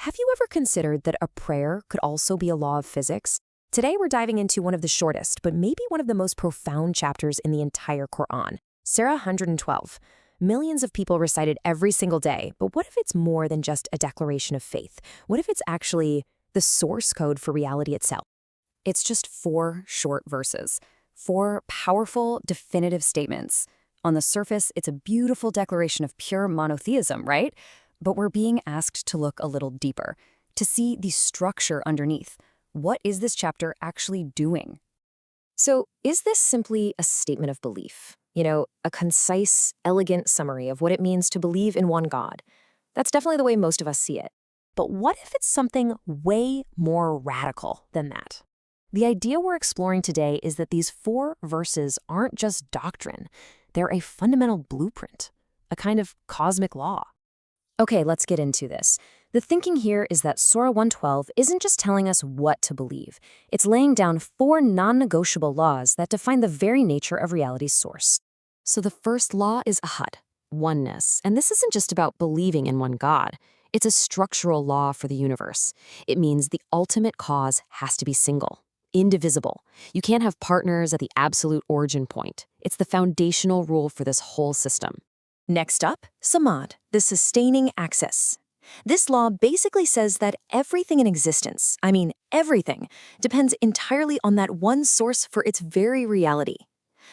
Have you ever considered that a prayer could also be a law of physics? Today we're diving into one of the shortest, but maybe one of the most profound chapters in the entire Quran, Surah 112. Millions of people recite it every single day, but what if it's more than just a declaration of faith? What if it's actually the source code for reality itself? It's just 4 short verses, 4 powerful, definitive statements. On the surface, it's a beautiful declaration of pure monotheism, right? But we're being asked to look a little deeper, to see the structure underneath. What is this chapter actually doing? So, is this simply a statement of belief? A concise, elegant summary of what it means to believe in one God? That's definitely the way most of us see it. But what if it's something way more radical than that? The idea we're exploring today is that these 4 verses aren't just doctrine. They're a fundamental blueprint, a kind of cosmic law. Okay, let's get into this. The thinking here is that Surah 112 isn't just telling us what to believe. It's laying down 4 non-negotiable laws that define the very nature of reality's source. So the first law is Ahad, oneness. And this isn't just about believing in one God. It's a structural law for the universe. It means the ultimate cause has to be single, indivisible. You can't have partners at the absolute origin point. It's the foundational rule for this whole system. Next up, Samad, the sustaining axis. This law basically says that everything in existence, everything, depends entirely on that one source for its very reality.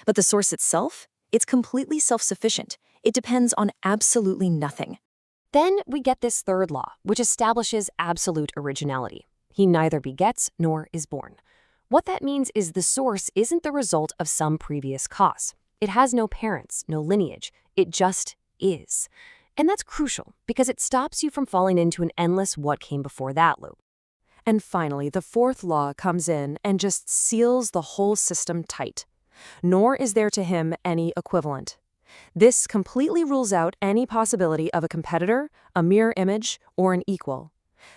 But the source itself, it's completely self-sufficient. It depends on absolutely nothing. Then we get this third law, which establishes absolute originality. He neither begets nor is born. What that means is the source isn't the result of some previous cause. It has no parents, no lineage. It just is. And that's crucial because it stops you from falling into an endless what came before that loop. And finally, the 4th law comes in and just seals the whole system tight. Nor is there to him any equivalent. This completely rules out any possibility of a competitor, a mirror image, or an equal.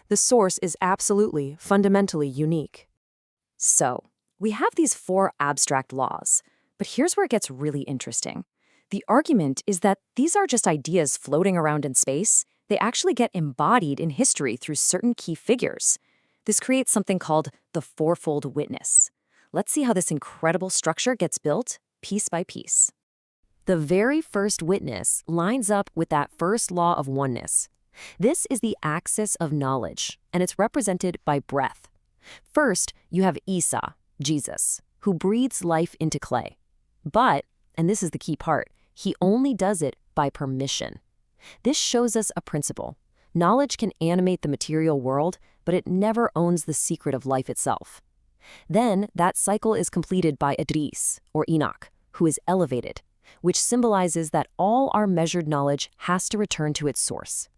The source is absolutely, fundamentally unique. So, we have these 4 abstract laws. But here's where it gets really interesting. The argument is that these are just ideas floating around in space. They actually get embodied in history through certain key figures. This creates something called the Fourfold Witness. Let's see how this incredible structure gets built piece by piece. The very first witness lines up with that first law of oneness. This is the axis of knowledge, and it's represented by breath. First, you have Isa, Jesus, who breathes life into clay. But, and this is the key part, he only does it by permission. This shows us a principle. Knowledge can animate the material world, but it never owns the secret of life itself. Then, that cycle is completed by Idris, or Enoch, who is elevated, which symbolizes that all our measured knowledge has to return to its source.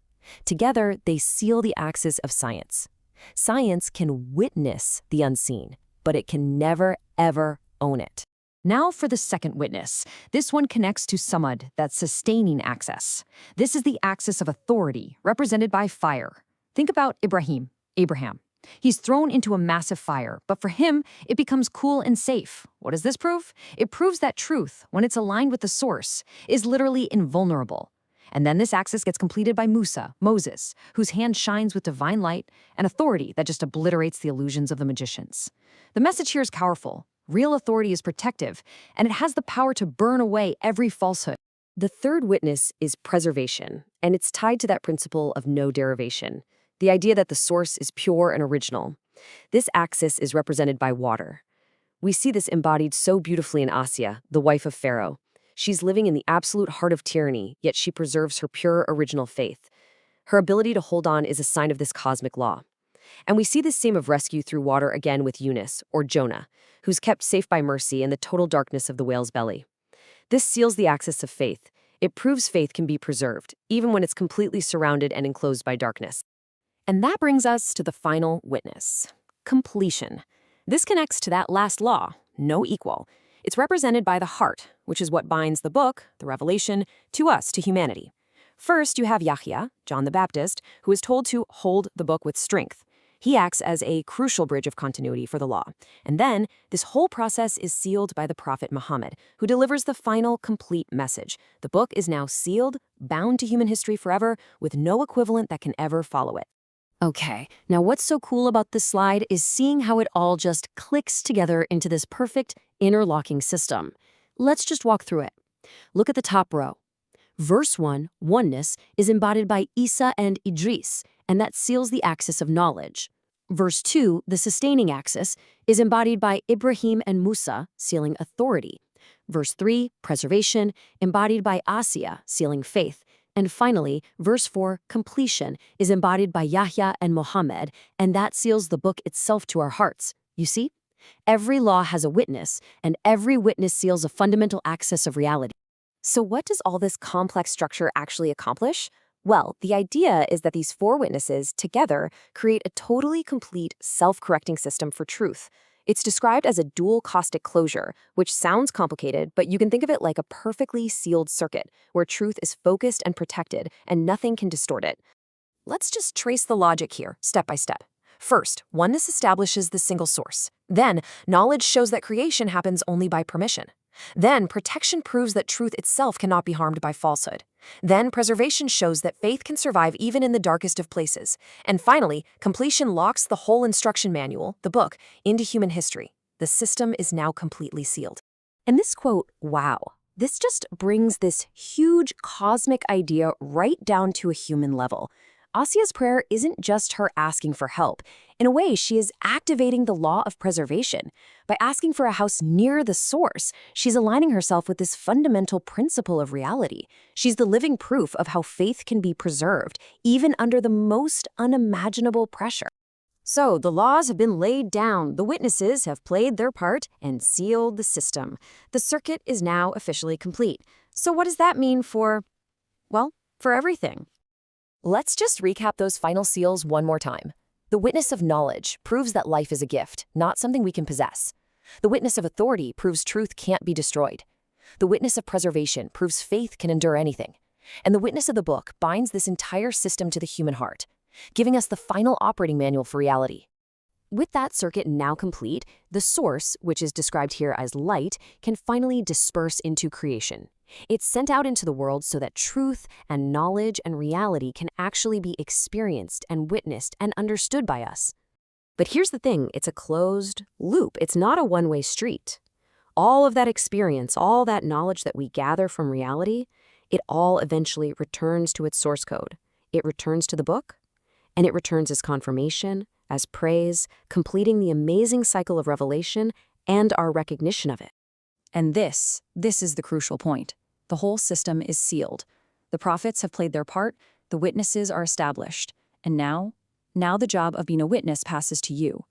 Together, they seal the axis of science. Science can witness the unseen, but it can never, ever own it. Now for the second witness. This one connects to Samad, that sustaining axis. This is the axis of authority, represented by fire. Think about Abraham. He's thrown into a massive fire, but for him, it becomes cool and safe. What does this prove? It proves that truth, when it's aligned with the source, is literally invulnerable. And then this axis gets completed by Musa, Moses, whose hand shines with divine light and authority that just obliterates the illusions of the magicians. The message here is powerful. Real authority is protective, and it has the power to burn away every falsehood. The third witness is preservation, and it's tied to that principle of no derivation, the idea that the source is pure and original. This axis is represented by water. We see this embodied so beautifully in Āsiyah, the wife of Pharaoh. She's living in the absolute heart of tyranny, yet she preserves her pure original faith. Her ability to hold on is a sign of this cosmic law. And we see this theme of rescue through water again with Yunus, or Jonah, who's kept safe by mercy in the total darkness of the whale's belly. This seals the axis of faith. It proves faith can be preserved, even when it's completely surrounded and enclosed by darkness. And that brings us to the final witness, completion. This connects to that last law, no equal. It's represented by the heart, which is what binds the book, the revelation, to us, to humanity. First, you have Yaḥyā, John the Baptist, who is told to hold the book with strength. He acts as a crucial bridge of continuity for the law. And then, this whole process is sealed by the prophet Muḥammad, who delivers the final, complete message. The book is now sealed, bound to human history forever, with no equivalent that can ever follow it. Okay, now what's so cool about this slide is seeing how it all just clicks together into this perfect interlocking system. Let's just walk through it. Look at the top row. Verse 1, oneness, is embodied by Isa and Idris, and that seals the axis of knowledge. Verse 2, the sustaining axis, is embodied by Ibrahim and Musa, sealing authority. Verse 3, preservation, embodied by Āsiyah, sealing faith. And finally, verse 4, completion, is embodied by Yaḥyā and Muḥammad, and that seals the book itself to our hearts. You see? Every law has a witness, and every witness seals a fundamental axis of reality. So what does all this complex structure actually accomplish? Well, the idea is that these four witnesses together create a totally complete self-correcting system for truth. It's described as a dual caustic closure, which sounds complicated, but you can think of it like a perfectly sealed circuit where truth is focused and protected and nothing can distort it. Let's just trace the logic here, step by step. First, oneness establishes the single source. Then, knowledge shows that creation happens only by permission. Then, protection proves that truth itself cannot be harmed by falsehood. Then, preservation shows that faith can survive even in the darkest of places. And finally, completion locks the whole instruction manual, the book, into human history. The system is now completely sealed. And this quote, wow, this just brings this huge cosmic idea right down to a human level. Āsiyah's prayer isn't just her asking for help. In a way, she is activating the law of preservation. By asking for a house near the source, she's aligning herself with this fundamental principle of reality. She's the living proof of how faith can be preserved, even under the most unimaginable pressure. So, the laws have been laid down, the witnesses have played their part, and sealed the system. The circuit is now officially complete. So what does that mean for everything? Let's just recap those final seals one more time. The witness of knowledge proves that life is a gift, not something we can possess. The witness of authority proves truth can't be destroyed. The witness of preservation proves faith can endure anything. And the witness of the book binds this entire system to the human heart, giving us the final operating manual for reality. With that circuit now complete, the source, which is described here as light, can finally disperse into creation. It's sent out into the world so that truth and knowledge and reality can actually be experienced and witnessed and understood by us. But here's the thing, it's a closed loop. It's not a one-way street. All of that experience, all that knowledge that we gather from reality, it all eventually returns to its source code. It returns to the book, and it returns as confirmation, as praise, completing the amazing cycle of revelation and our recognition of it. And this is the crucial point. The whole system is sealed. The prophets have played their part, the witnesses are established. And now the job of being a witness passes to you.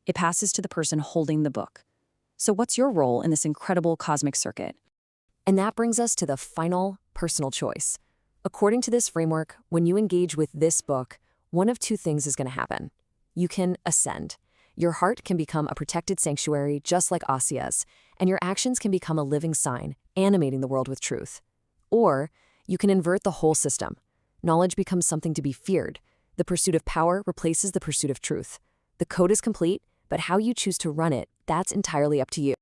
It passes to the person holding the book. So what's your role in this incredible cosmic circuit? And that brings us to the final personal choice. According to this framework, when you engage with this book, one of two things is going to happen. You can ascend. Your heart can become a protected sanctuary just like Āsiyah's, and your actions can become a living sign, animating the world with truth. Or you can invert the whole system. Knowledge becomes something to be feared. The pursuit of power replaces the pursuit of truth. The code is complete, but how you choose to run it, that's entirely up to you.